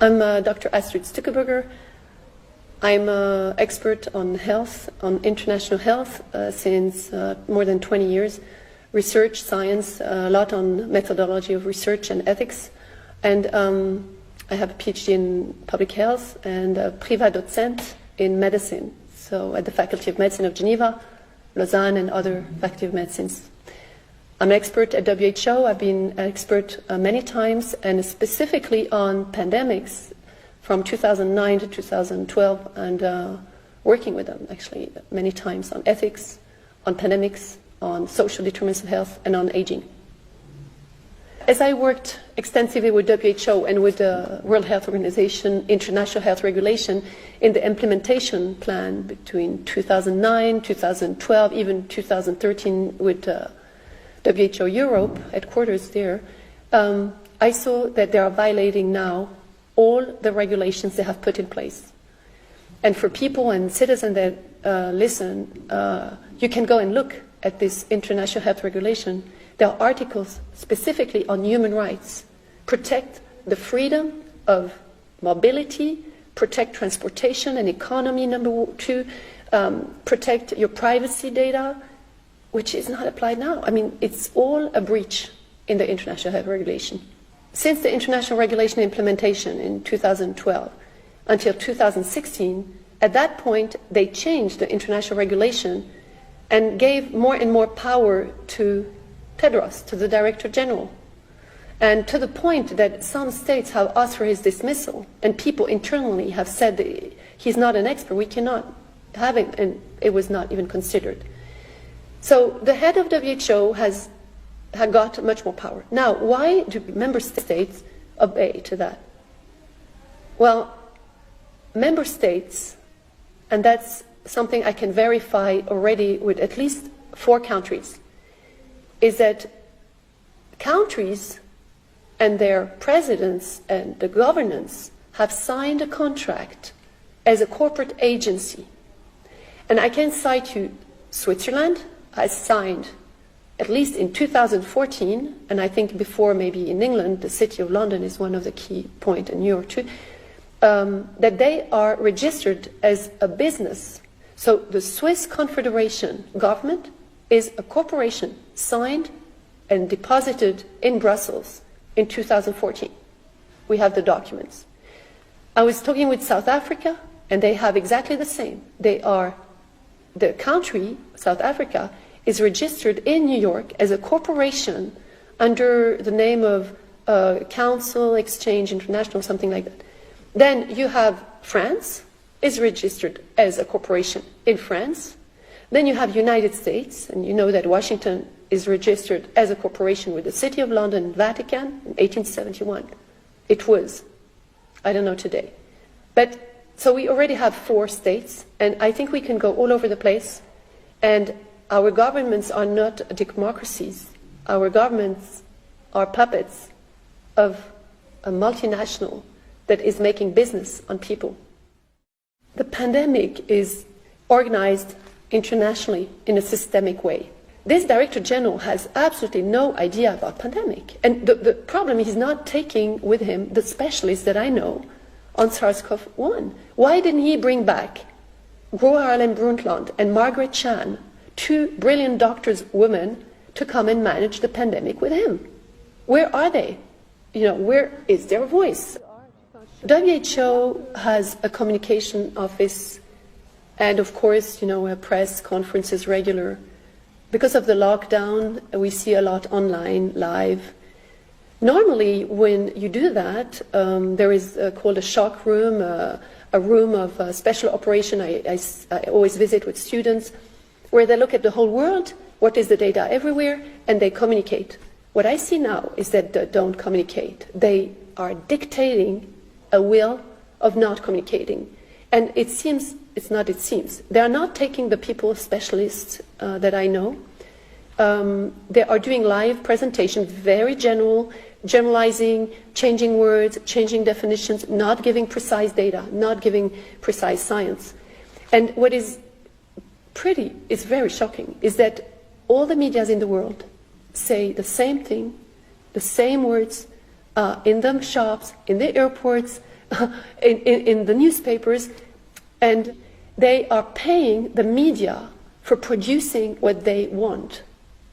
I'm Dr. Astrid Sutkelbeger. I'm an expert on health, on international health, since more than 20 years. Research, science, a lot on methodology of research and ethics. And I have a PhD in public health and a privat docent in medicine. So at the Faculty of Medicine of Geneva, Lausanne, and other Faculty of Medicines. I'm an expert at WHO. I've been an expert many times, and specifically on pandemics from 2009 to 2012, and working with them actually many times on ethics, on pandemics, on social determinants of health, and on aging. As I worked extensively with WHO and with the World Health Organization, International Health Regulation, in the implementation plan between 2009, 2012, even 2013 with WHO Europe, headquarters there, I saw that they are violating now all the regulations they have put in place. And for people and citizens that listen, you can go and look at this international health regulation. There are articles specifically on human rights, protect the freedom of mobility, protect transportation and economy, number 2, protect your privacy data, which is not applied now. I mean, it's all a breach in the international health regulation. Since the international regulation implementation in 2012 until 2016, at that point they changed the international regulation and gave more and more power to Tedros, to the Director General, and to the point that some states have asked for his dismissal, and people internally have said that he's not an expert, we cannot have him, and it was not even considered. So the head of WHO had got much more power. Now, why do member states obey to that? Well, member states, and that's something I can verify already with at least 4 countries, is that countries and their presidents and the governance have signed a contract as a corporate agency. And I can cite you, Switzerland has signed, at least in 2014, and I think before maybe in England, the City of London is one of the key points, and New York too, that they are registered as a business. So the Swiss Confederation government is a corporation signed and deposited in Brussels in 2014. We have the documents. I was talking with South Africa, and they have exactly the same. The country, South Africa, is registered in New York as a corporation under the name of Council Exchange International, something like that. Then you have France, is registered as a corporation in France. Then you have United States, and you know that Washington is registered as a corporation with the City of London and Vatican in 1871. It was. I don't know today. But so we already have 4 states, and I think we can go all over the place. And our governments are not democracies. Our governments are puppets of a multinational that is making business on people. The pandemic is organized internationally in a systemic way. This Director General has absolutely no idea about pandemic. And the problem is he's not taking with him the specialists that I know on SARS-CoV-1. Why didn't he bring back Gro Harlem Brundtland and Margaret Chan, 2 brilliant doctors, women, to come and manage the pandemic with him? Where are they? Where is their voice? WHO has a communication office and, of course, a press conferences regular. Because of the lockdown, we see a lot online, live. Normally, when you do that, there is called a shock room, a room of special operation I always visit with students, where they look at the whole world, what is the data everywhere, and they communicate. What I see now is that they don't communicate. They are dictating a will of not communicating. And it seems, they are not taking the people specialists that I know. They are doing live presentations, very generalizing, changing words, changing definitions, not giving precise data, not giving precise science. And what is very shocking, is that all the medias in the world say the same thing, the same words, in the shops, in the airports, in the newspapers, and they are paying the media for producing what they want.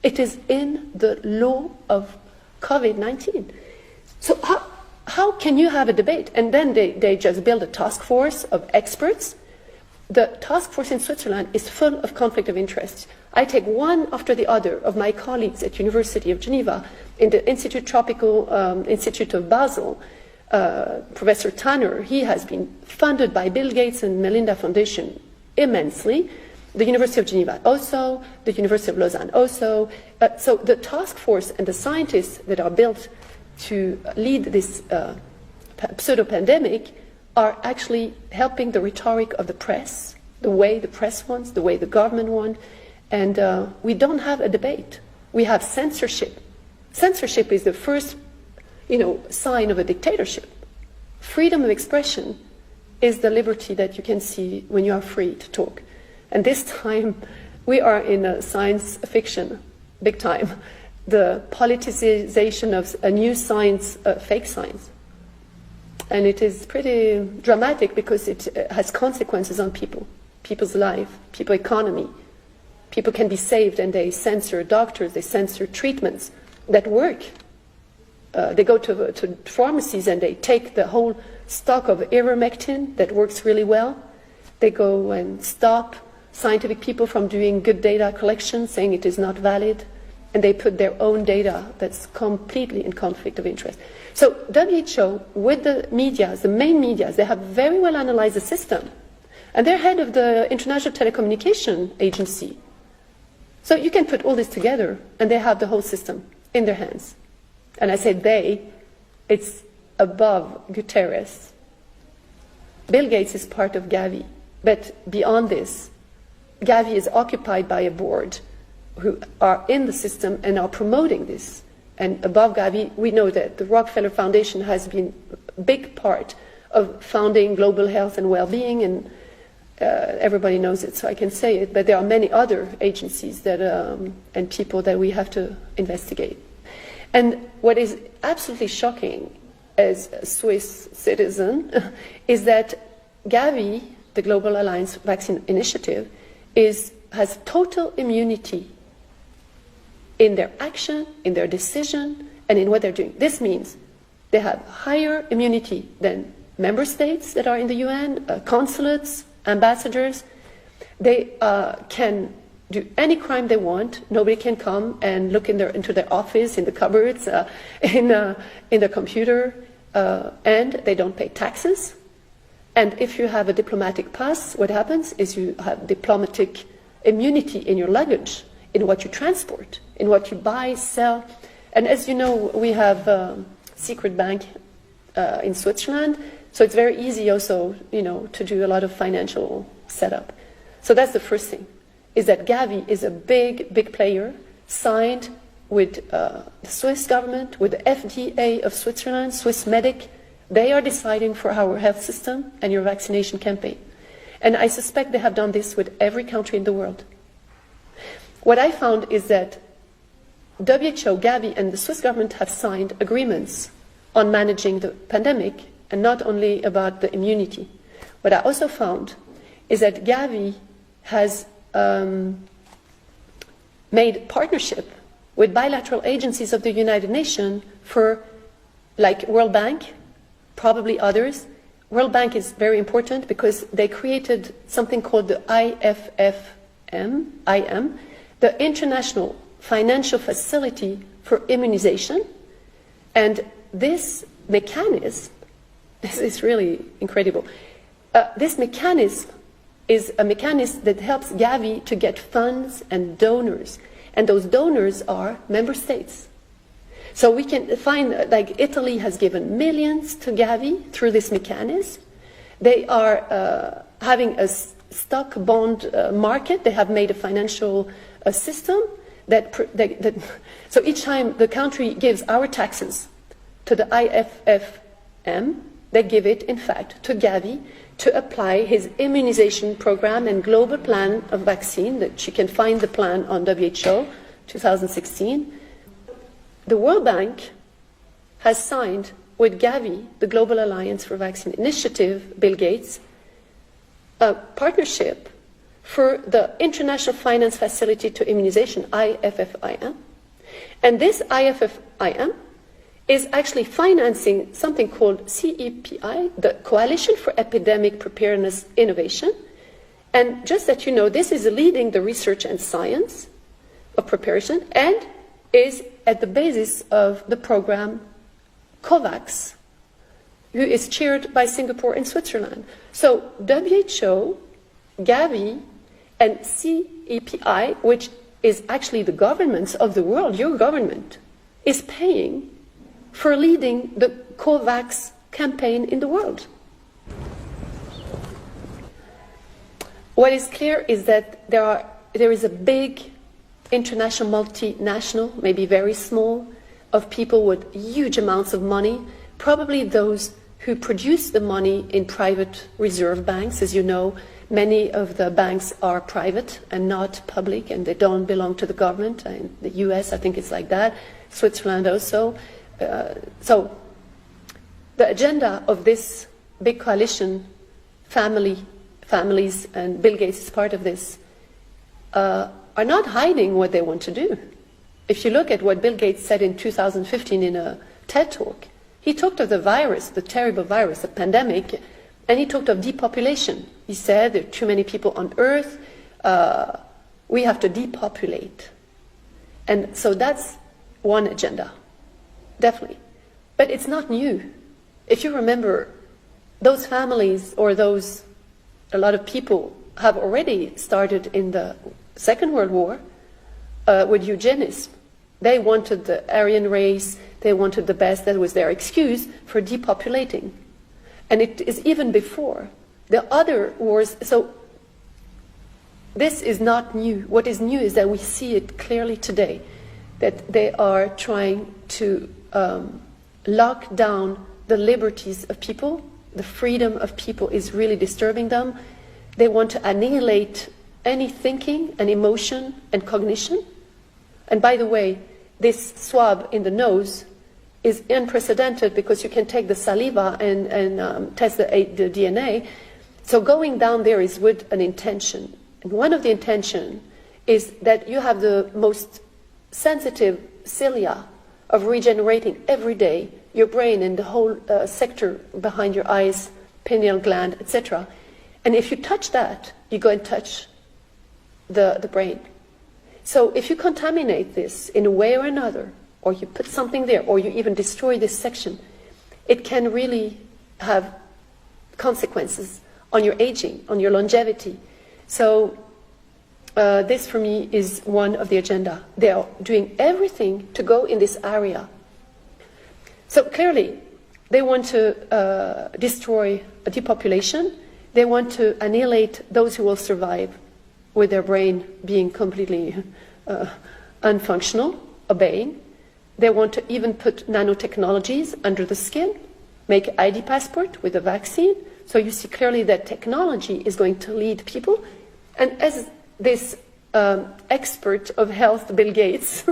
It is in the law of COVID-19. So how can you have a debate? And then they just build a task force of experts. The task force in Switzerland is full of conflict of interest. I take one after the other of my colleagues at University of Geneva, in the Tropical Institute of Basel. Professor Tanner, he has been funded by Bill Gates and Melinda Foundation immensely. The University of Geneva also, the University of Lausanne also. So the task force and the scientists that are built to lead this pseudo-pandemic are actually helping the rhetoric of the press, the way the press wants, the way the government wants. And we don't have a debate. We have censorship. Censorship is the first, sign of a dictatorship. Freedom of expression is the liberty that you can see when you are free to talk. And this time, we are in a science fiction, big time. The politicization of a new science, fake science. And it is pretty dramatic because it has consequences on people, people's life, people's economy. People can be saved, and they censor doctors, they censor treatments that work. They go to pharmacies and they take the whole stock of ivermectin that works really well. They go and stop scientific people from doing good data collection, saying it is not valid, and they put their own data that's completely in conflict of interest. So WHO, with the media, the main media, they have very well analyzed the system, and they're head of the International Telecommunication Agency. So you can put all this together, and they have the whole system in their hands. And I say they, it's above Guterres. Bill Gates is part of Gavi, but beyond this, Gavi is occupied by a board who are in the system and are promoting this. And above Gavi, we know that the Rockefeller Foundation has been a big part of founding global health and well-being, and everybody knows it, so I can say it, but there are many other agencies that, and people that we have to investigate. And what is absolutely shocking as a Swiss citizen is that Gavi, the Global Alliance Vaccine Initiative, has total immunity in their action, in their decision, and in what they're doing. This means they have higher immunity than member states that are in the UN, consulates, ambassadors. They can do any crime they want. Nobody can come and look into their office, in the cupboards, in the computer, and they don't pay taxes. And if you have a diplomatic pass, what happens is you have diplomatic immunity in your luggage, in what you transport, in what you buy, sell. And as you know, we have a secret bank in Switzerland, so it's very easy also, to do a lot of financial setup. So that's the first thing, is that Gavi is a big, big player, signed with the Swiss government, with the FDA of Switzerland, Swiss Medic. They are deciding for our health system and your vaccination campaign. And I suspect they have done this with every country in the world. What I found is that WHO, Gavi, and the Swiss government have signed agreements on managing the pandemic, and not only about the immunity. What I also found is that Gavi has made partnership with bilateral agencies of the United Nations for, like World Bank, probably others. World Bank is very important because they created something called the IM, the International Financial Facility for Immunization. And this mechanism, this is really incredible. This mechanism is a mechanism that helps Gavi to get funds and donors. And those donors are member states. So we can find, like Italy has given millions to Gavi through this mechanism. They are having a stock bond market. They have made a financial system so each time the country gives our taxes to the IFFM, they give it, in fact, to Gavi to apply his immunization program and global plan of vaccine, that you can find the plan on WHO, 2016. The World Bank has signed with Gavi, the Global Alliance for Vaccine Initiative, Bill Gates, a partnership for the International Finance Facility to Immunization, IFFIM. And this IFFIM is actually financing something called CEPI, the Coalition for Epidemic Preparedness Innovation. And just that you know, this is leading the research and science of preparation and is at the basis of the program COVAX, who is chaired by Singapore and Switzerland. So WHO, Gavi, and CEPI, which is actually the governments of the world, your government, is paying for leading the COVAX campaign in the world. What is clear is that there is a big international, multinational, maybe very small, of people with huge amounts of money, probably those who produce the money in private reserve banks. As you know, many of the banks are private and not public, and they don't belong to the government. In the US, I think it's like that. Switzerland also. So the agenda of this big coalition, families, and Bill Gates is part of this, are not hiding what they want to do. If you look at what Bill Gates said in 2015 in a TED Talk, he talked of the virus, the terrible virus, the pandemic, and he talked of depopulation. He said there are too many people on Earth, we have to depopulate. And so that's one agenda, definitely. But it's not new. If you remember, those families or a lot of people have already started in the Second World War with eugenics. They wanted the Aryan race, they wanted the best, that was their excuse for depopulating. And it is even before. The other wars, so this is not new. What is new is that we see it clearly today, that they are trying to lock down the liberties of people. The freedom of people is really disturbing them. They want to annihilate any thinking and emotion and cognition. And by the way, this swab in the nose is unprecedented because you can take the saliva and test the DNA. So going down there is with an intention. And one of the intention is that you have the most sensitive cilia of regenerating every day, your brain and the whole sector behind your eyes, pineal gland, etc. And if you touch that, you go and touch the brain. So if you contaminate this in a way or another, or you put something there, or you even destroy this section, it can really have consequences on your aging, on your longevity. So this for me is one of the agenda. They are doing everything to go in this area. So clearly, they want to destroy a depopulation. They want to annihilate those who will survive with their brain being completely unfunctional, obeying. They want to even put nanotechnologies under the skin, make ID passport with a vaccine. So you see clearly that technology is going to lead people. And as this expert of health, Bill Gates,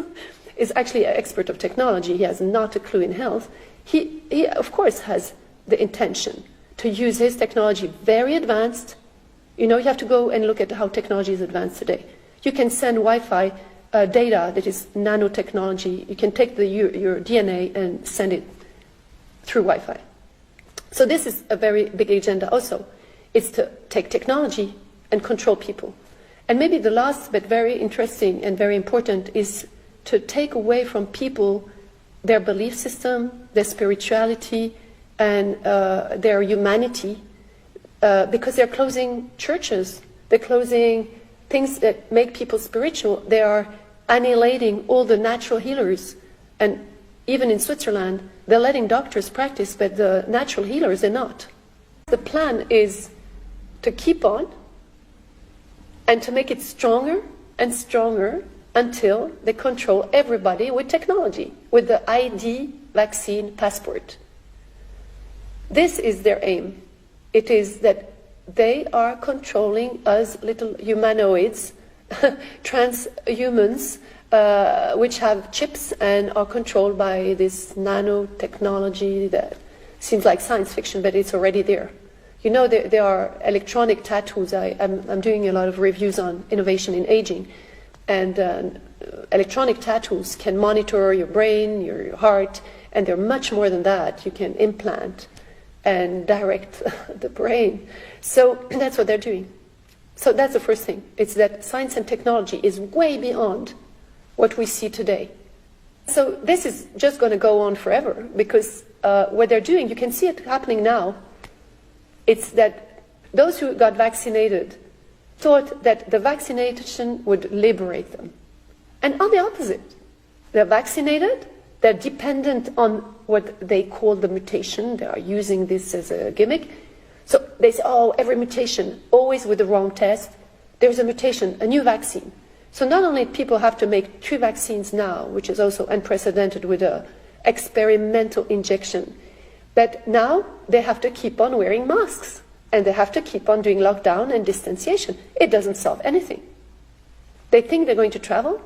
is actually an expert of technology, he has not a clue in health, he of course has the intention to use his technology very advanced. You know, you have to go and look at how technology is advanced today. You can send Wi-Fi data that is nanotechnology. You can take your DNA and send it through Wi-Fi. So this is a very big agenda also. It's to take technology and control people. And maybe the last, but very interesting and very important, is to take away from people their belief system, their spirituality, and their humanity, because they're closing churches, they're closing things that make people spiritual, they are annihilating all the natural healers. And even in Switzerland, they're letting doctors practice, but the natural healers, they're not. The plan is to keep on and to make it stronger and stronger until they control everybody with technology, with the ID vaccine passport. This is their aim. It is that they are controlling us little humanoids, transhumans, which have chips and are controlled by this nanotechnology that seems like science fiction, but it's already there. You know, there are electronic tattoos. I'm doing a lot of reviews on innovation in aging, and electronic tattoos can monitor your brain, your heart, and they're much more than that. You can implant and direct the brain. So that's what they're doing. So that's the first thing. It's that science and technology is way beyond what we see today. So this is just going to go on forever, because what they're doing, you can see it happening now. It's that those who got vaccinated thought that the vaccination would liberate them. And on the opposite, they're vaccinated, they're dependent on what they call the mutation. They are using this as a gimmick. So they say, oh, every mutation, always with the wrong test, there's a mutation, a new vaccine. So not only people have to make 2 vaccines now, which is also unprecedented with an experimental injection, but now they have to keep on wearing masks, and they have to keep on doing lockdown and distanciation. It doesn't solve anything. They think they're going to travel,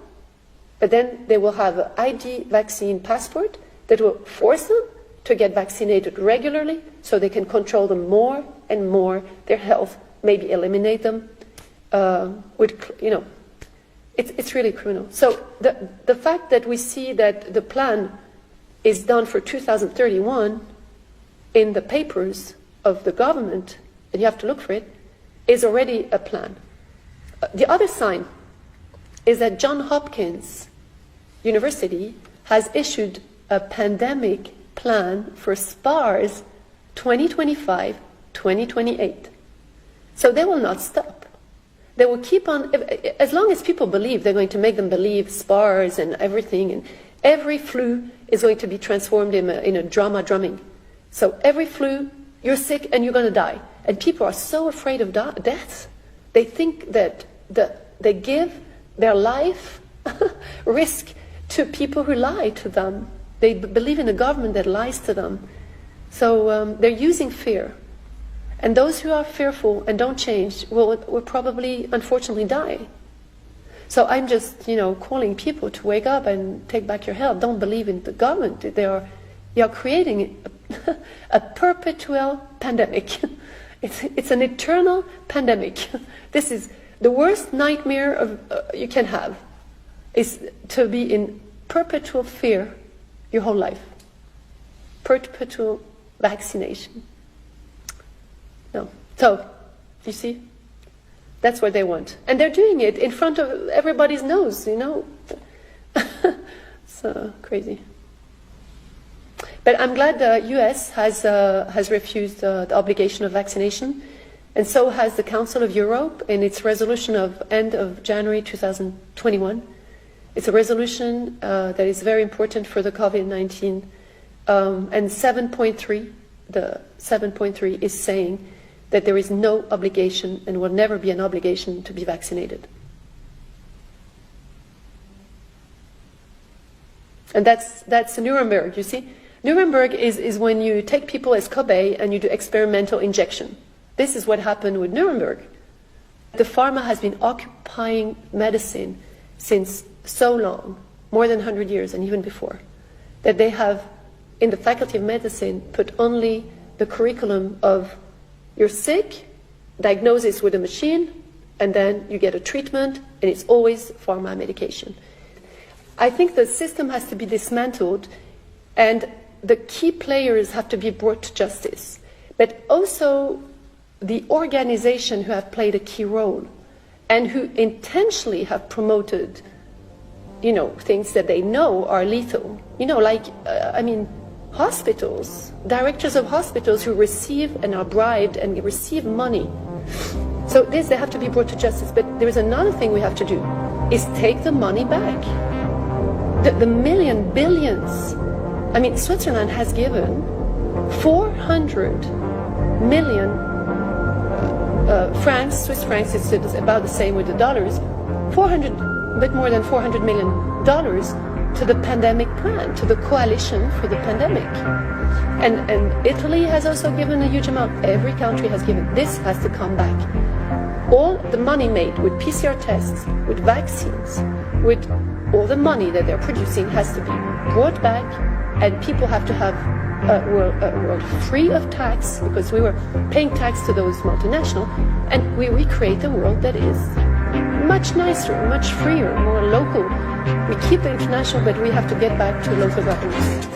but then they will have an ID vaccine passport that will force them to get vaccinated regularly so they can control them more and more, their health, maybe eliminate them. It's really criminal. So the fact that we see that the plan is done for 2031 in the papers of the government, and you have to look for it, is already a plan. The other sign is that Johns Hopkins University has issued a pandemic plan for SPARS 2025-2028. So they will not stop. They will keep on, as long as people believe, they're going to make them believe SPARS and everything, and every flu is going to be transformed in a drama drumming. So every flu, you're sick and you're going to die. And people are so afraid of death. They think that they give their life risk to people who lie to them. They believe in a government that lies to them. So they're using fear. And those who are fearful and don't change will probably, unfortunately, die. So I'm just, calling people to wake up and take back your health. Don't believe in the government. You are creating a perpetual pandemic. It's an eternal pandemic. This is the worst nightmare you can have, is to be in perpetual fear your whole life. Perpetual vaccination. No. So, you see, that's what they want. And they're doing it in front of everybody's nose, So, crazy. But I'm glad the US has refused the obligation of vaccination, and so has the Council of Europe in its resolution of end of January 2021. It's a resolution that is very important for the COVID-19, and 7.3, the 7.3 is saying that there is no obligation and will never be an obligation to be vaccinated. And that's Nuremberg, you see? Nuremberg is when you take people as cobaye and you do experimental injection. This is what happened with Nuremberg. The pharma has been occupying medicine since so long, more than 100 years and even before, that they have, in the Faculty of Medicine, put only the curriculum of you're sick, diagnosis with a machine, and then you get a treatment, and it's always pharma medication. I think the system has to be dismantled, and the key players have to be brought to justice. But also the organization who have played a key role and who intentionally have promoted, things that they know are lethal. Hospitals, directors of hospitals who receive and are bribed and receive money. So they have to be brought to justice. But there is another thing we have to do, is take the money back. The billions. Switzerland has given 400 million francs, Swiss francs, it's about the same with the dollars, bit more than $400 million to the pandemic plan, to the coalition for the pandemic. And Italy has also given a huge amount. Every country has given. This has to come back. All the money made with PCR tests, with vaccines, with all the money that they're producing has to be brought back, and people have to have a world free of tax, because we were paying tax to those multinationals, and we recreate a world that is much nicer, much freer, more local. We keep the international, but we have to get back to local governments.